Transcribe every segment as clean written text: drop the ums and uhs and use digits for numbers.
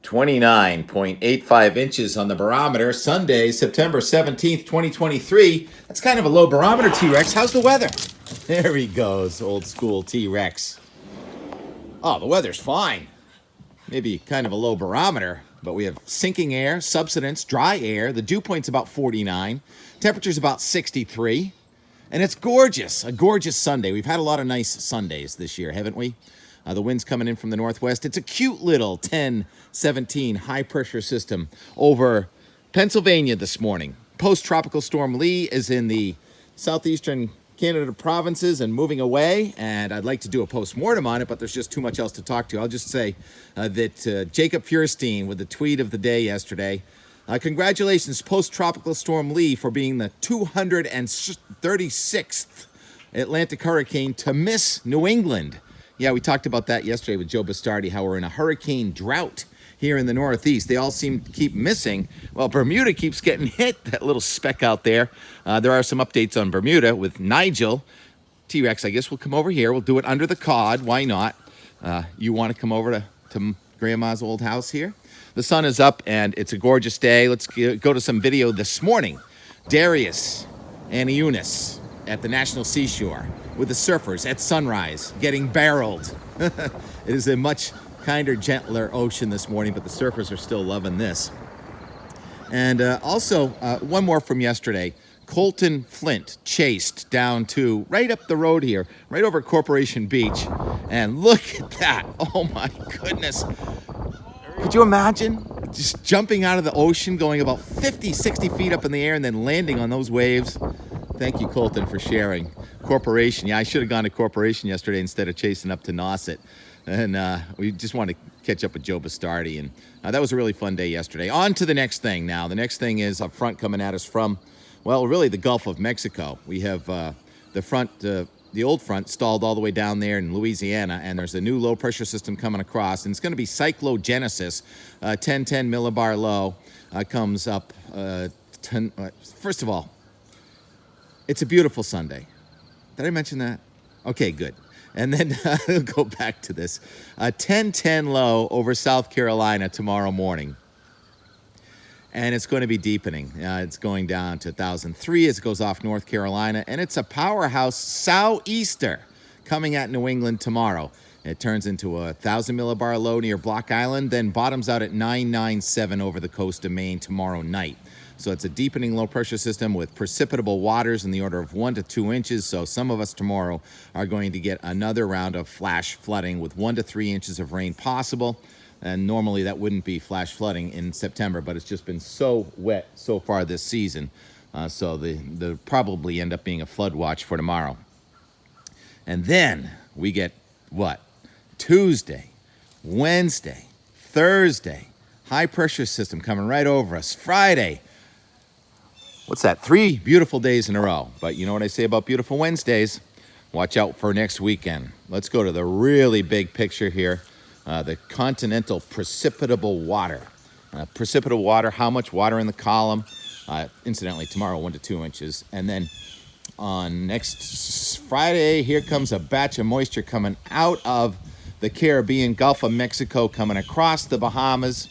29.85 inches on the barometer. Sunday, September 17th, 2023. That's kind of a low barometer, T-Rex. How's the weather? There he goes, old school T-Rex. Oh, the weather's fine. Maybe kind of a low barometer, but we have sinking air, subsidence, dry air. The dew point's about 49. Temperature's about 63. And it's gorgeous, a gorgeous Sunday. We've had a lot of nice Sundays this year, haven't we? The wind's coming in from the northwest. It's a cute little 10-17 high-pressure system over Pennsylvania this morning. Post-tropical storm Lee is in the southeastern Canada provinces and moving away, and I'd like to do a post-mortem on it, but there's just too much else to talk to. I'll just say that Jacob Feuerstein with the tweet of the day yesterday. Congratulations, post-tropical storm Lee, for being the 236th Atlantic hurricane to miss New England. Yeah, we talked about that yesterday with Joe Bastardi, how we're in a hurricane drought here in the Northeast. They all seem to keep missing. Well, Bermuda keeps getting hit, that little speck out there. There are some updates on Bermuda with Nigel. T-Rex, I guess we'll come over here. We'll do it under the cod. Why not? You want to come over to Grandma's old house here? The sun is up, and it's a gorgeous day. Let's go to some video this morning. Darius and Eunice at the National Seashore with the surfers at sunrise getting barreled. It is a much kinder, gentler ocean this morning, but the surfers are still loving this. And also, one more from yesterday. Colton Flint chased down to right up the road here, right over Corporation Beach. And look at that. Oh, my goodness. Could you imagine just jumping out of the ocean, going about 50, 60 feet up in the air, and then landing on those waves? Thank you, Colton, for sharing. Corporation. Yeah, I should have gone to Corporation yesterday instead of chasing up to Nauset. And we just want to catch up with Joe Bastardi. And that was a really fun day yesterday. On to the next thing now. The next thing is up front coming at us from, well, really the Gulf of Mexico. We have the front, the old front stalled all the way down there in Louisiana, and there's a new low-pressure system coming across, and it's going to be Cyclogenesis. 1010 millibar low comes up. First of all, it's a beautiful Sunday. Did I mention that? Okay, good. And then we'll go back to this. 1010 low over South Carolina tomorrow morning. And it's going to be deepening. It's going down to 1,003 as it goes off North Carolina. And it's a powerhouse sou'easter coming at New England tomorrow. It turns into a 1,000 millibar low near Block Island, then bottoms out at 997 over the coast of Maine tomorrow night. So it's a deepening low-pressure system with precipitable waters in the order of 1 to 2 inches. So some of us tomorrow are going to get another round of flash flooding with 1 to 3 inches of rain possible. And normally that wouldn't be flash flooding in September, but it's just been so wet so far this season. So they'll probably end up being a flood watch for tomorrow. And then we get what? Tuesday, Wednesday, Thursday, high-pressure system coming right over us. Friday. What's that? 3 beautiful days in a row. But you know what I say about beautiful Wednesdays? Watch out for next weekend. Let's go to the really big picture here. The continental precipitable water. Precipitable water, how much water in the column? Incidentally, tomorrow, 1 to 2 inches. And then on next Friday, here comes a batch of moisture coming out of the Caribbean, Gulf of Mexico, coming across the Bahamas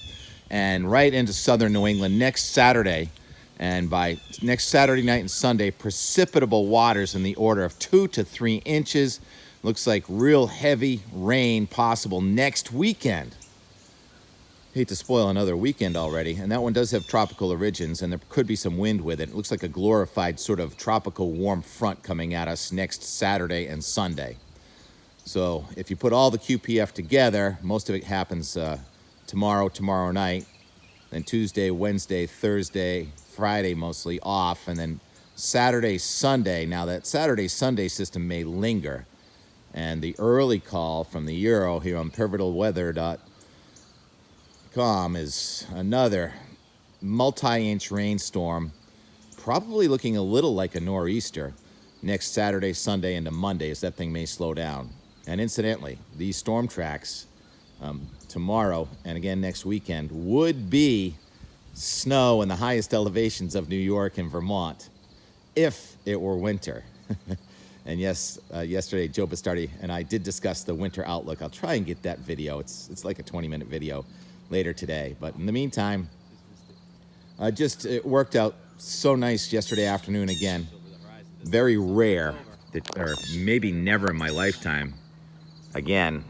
and right into southern New England next Saturday. And by next Saturday night and Sunday, precipitable waters in the order of 2 to 3 inches. Looks like real heavy rain possible next weekend. Hate to spoil another weekend already. And that one does have tropical origins, and there could be some wind with it. It looks like a glorified sort of tropical warm front coming at us next Saturday and Sunday. So if you put all the QPF together, most of it happens tomorrow night. Then Tuesday, Wednesday, Thursday, Friday mostly off, and then Saturday, Sunday. Now that Saturday, Sunday system may linger, and the early call from the Euro here on pivotalweather.com is another multi-inch rainstorm, probably looking a little like a nor'easter next Saturday, Sunday, into Monday, as that thing may slow down. And incidentally, these storm tracks tomorrow and again next weekend would be snow in the highest elevations of New York and Vermont if it were winter. And yes, yesterday Joe Bastardi and I did discuss the winter outlook. I'll try and get that video. It's like a 20-minute video later today. But in the meantime, it worked out so nice yesterday afternoon again. Very rare, or maybe never in my lifetime. Again,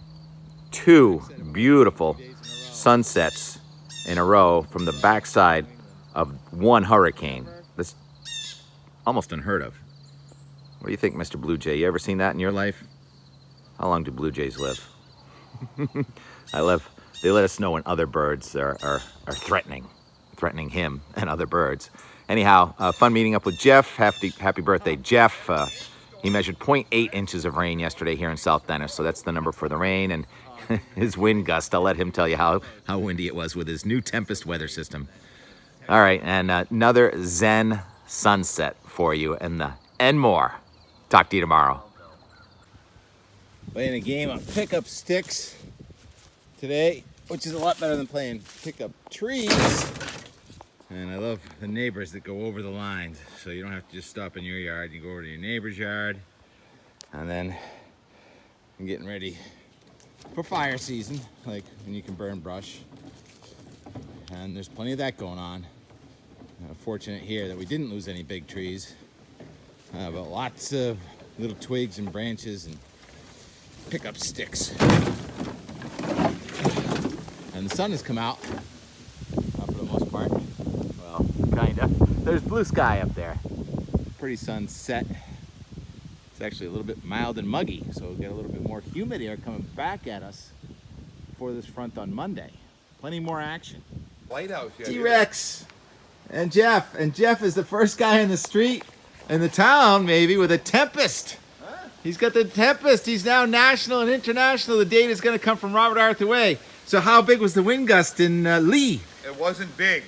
two beautiful sunsets in a row from the backside of one hurricane. That's almost unheard of. What do you think, Mr. Blue Jay? You ever seen that in your life? How long do blue jays live? They let us know when other birds are threatening him and other birds. Anyhow, fun meeting up with Jeff. Happy birthday, Jeff. He measured 0.8 inches of rain yesterday here in South Dennis, so that's the number for the rain. And his wind gust, I'll let him tell you how windy it was with his new Tempest weather system. All right, and another Zen sunset for you and more. Talk to you tomorrow. Playing a game of pickup sticks today, which is a lot better than playing pickup trees. And I love the neighbors that go over the lines, so you don't have to just stop in your yard. You go over to your neighbor's yard, and then I'm getting ready for fire season, like when you can burn brush. And there's plenty of that going on. Fortunate here that we didn't lose any big trees, but lots of little twigs and branches and pickup sticks. And the sun has come out, for the most part. Well, kinda. There's blue sky up there. Pretty sunset. It's actually a little bit mild and muggy, so we'll get a little bit more humid air coming back at us for this front on Monday. Plenty more action. Lighthouse, yeah. T-Rex and Jeff. And Jeff is the first guy in the street, in the town maybe, with a Tempest. Huh? He's got the Tempest. He's now national and international. The date is going to come from Robert Arthur Way. So how big was the wind gust in Lee? It wasn't big.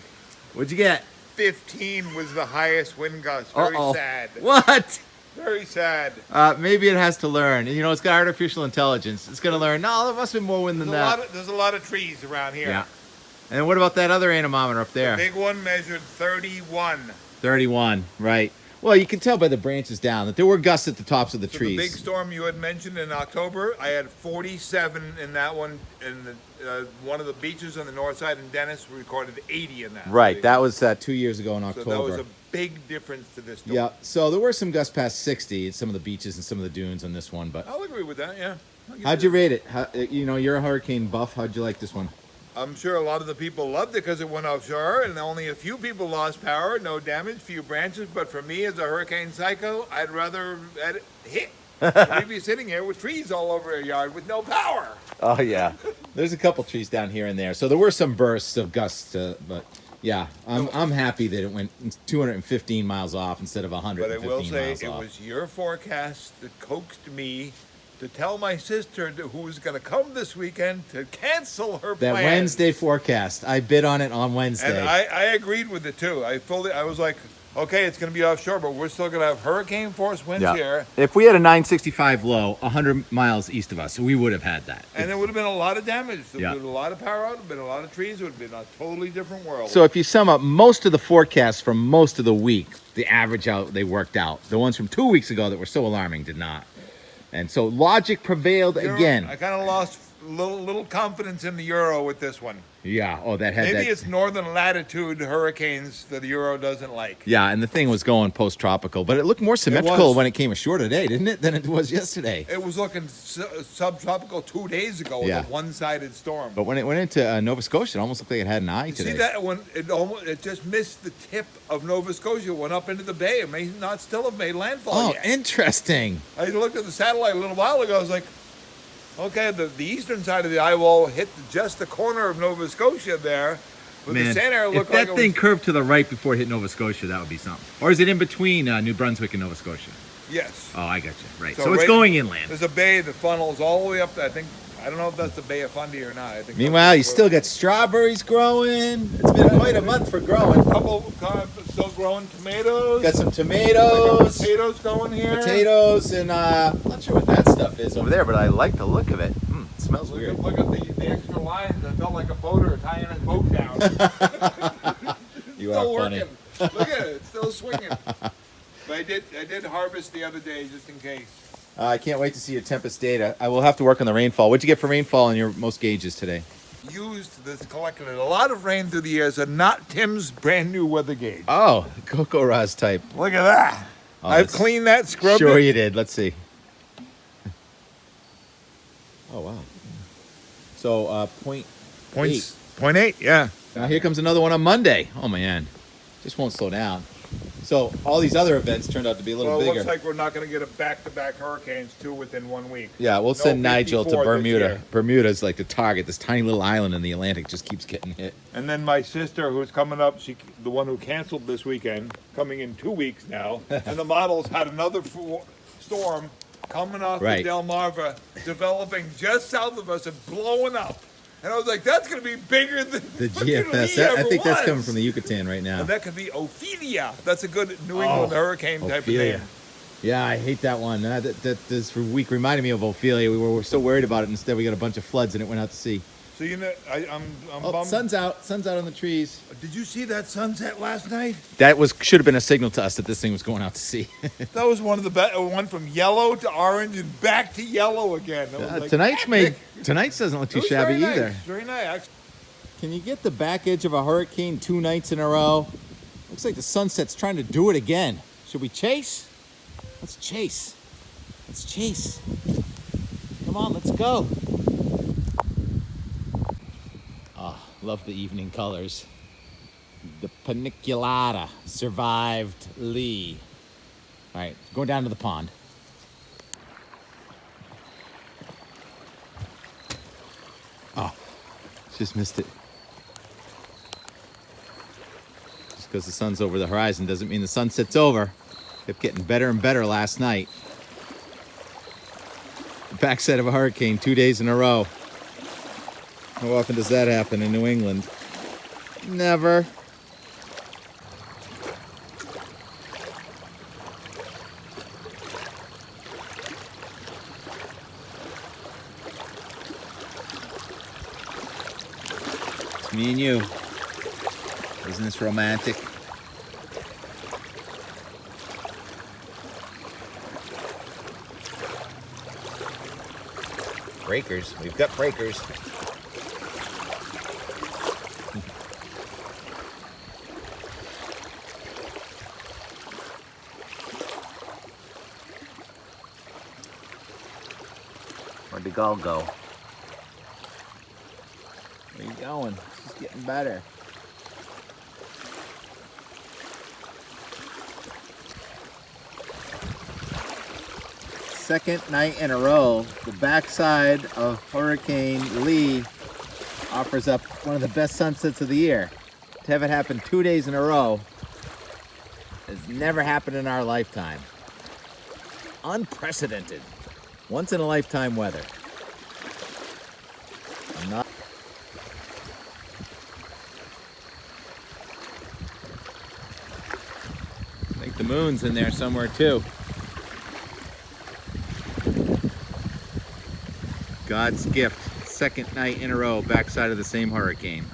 What'd you get? 15 was the highest wind gust. Very sad. What? Very sad. Maybe it has to learn. You know, it's got artificial intelligence. It's going to learn, no, there must have been more wind than that. There's a lot of trees around here. Yeah. And what about that other anemometer up there? The big one measured 31. 31, right. Well, you can tell by the branches down that there were gusts at the tops of the trees. The big storm you had mentioned in October, I had 47 in that one. In one of the beaches on the north side in Dennis, we recorded 80 in that. Right, that was 2 years ago in October. So that was a big difference to this storm. Yeah, so there were some gusts past 60 at some of the beaches and some of the dunes on this one. But I'll agree with that, yeah. How'd you rate it? You're a hurricane buff. How'd you like this one? I'm sure a lot of the people loved it because it went offshore and only a few people lost power, no damage, few branches. But for me as a hurricane psycho, I'd rather let it hit. We'd be sitting here with trees all over our yard with no power. Oh, yeah. There's a couple trees down here and there. So there were some bursts of gusts, but yeah, I'm happy that it went 215 miles off instead of 115 miles off. But I will say it was your forecast that coaxed me to tell my sister who was going to come this weekend to cancel her plans. That Wednesday forecast. I bid on it on Wednesday. And I agreed with it too. I was like, okay, it's going to be offshore, but we're still going to have hurricane force winds here. If we had a 965 low 100 miles east of us, we would have had that. And there would have been a lot of damage. There would have been a lot of power out. There would have been a lot of trees. It would have been a totally different world. So if you sum up most of the forecasts from most of the week, the average out, they worked out. The ones from 2 weeks ago that were so alarming did not. And so logic prevailed again. I kind of lost little confidence in the Euro with this one. Yeah. Oh, that had Maybe it's northern latitude hurricanes that the Euro doesn't like. Yeah, and the thing was going post-tropical, but it looked more symmetrical when it came ashore today, didn't it, than it was yesterday? It was looking subtropical 2 days ago with a one-sided storm. But when it went into Nova Scotia, it almost looked like it had an eye today. See that when it just missed the tip of Nova Scotia, went up into the bay. It may not still have made landfall yet. Oh, interesting. I looked at the satellite a little while ago. I was like, okay, the eastern side of the eye wall hit just the corner of Nova Scotia there. But Man, the center looked if that thing curved to the right before it hit Nova Scotia, that would be something. Or is it in between New Brunswick and Nova Scotia? Yes. Oh, I got you. Right. So it's going inland. There's a bay that funnels all the way up there. I don't know if that's the Bay of Funday or not. Meanwhile, you still got strawberries growing. It's been quite a month for growing. A couple still growing tomatoes. Got some tomatoes. Potatoes going here. Potatoes, and I'm not sure what that stuff is over there, but I like the look of it. It smells weird. Look at the extra lines. I felt like a boater tying his boat down. You are funny. Working. Look at it. It's still swinging. But I did harvest the other day just in case. I can't wait to see your Tempest data. I will have to work on the rainfall. What'd you get for rainfall in your most gauges today? used this collected a lot of rain through the years, and not Tim's brand new weather gauge. Oh, Coco Ross type. Look at that. Oh, I've that's- cleaned that, scrubbed Sure it. you did. Let's see. Oh, wow. So, point Points, 0.8, yeah. Now here comes another one on Monday. Oh, man. Just won't slow down. So all these other events turned out to be a little Well, it bigger. looks like we're not going to get a back-to-back hurricanes, 2 within 1 week. Yeah, we'll send No Nigel to 54 this Bermuda. year. Bermuda's like the target. This tiny little island in the Atlantic just keeps getting hit. And then my sister, who's coming up, the one who canceled this weekend, coming in 2 weeks now, and the models had another storm coming off Right. the Delmarva, developing just south of us and blowing up. And I was like, that's going to be bigger than The frickin' GFS. Lee I ever think that's was. coming from the Yucatan right now. And that could be Ophelia. That's a good New England hurricane type Ophelia. of name. Yeah, I hate that one. That this week reminded me of Ophelia. We were so worried about it. Instead, we got a bunch of floods and it went out to sea. So, you know, I'm Oh, bummed. sun's out. Sun's out on the trees. Did you see that sunset last night? That should have been a signal to us that this thing was going out to sea. That was one of the best. One from yellow to orange and back to yellow again. It was like Tonight's doesn't look too It was shabby very either. nice, very nice. Can you get the back edge of a hurricane 2 nights in a row? Looks like the sunset's trying to do it again. Should we chase? Let's chase. Let's chase. Come on, let's go. Oh, love the evening colors. The paniculata survived Lee. All right, going down to the pond. Oh, just missed it. Just because the sun's over the horizon doesn't mean the sunset's over. Kept getting better and better last night. The backside of a hurricane 2 days in a row. How often does that happen in New England? Never. It's me and you. Isn't this romantic? Breakers. We've got breakers. Where'd the gull go? Where you going? This is getting better. Second night in a row, the backside of Hurricane Lee offers up one of the best sunsets of the year. To have it happen 2 days in a row has never happened in our lifetime. Unprecedented. Once in a lifetime weather. Not I think the moon's in there somewhere too. God's gift, second night in a row, backside of the same hurricane.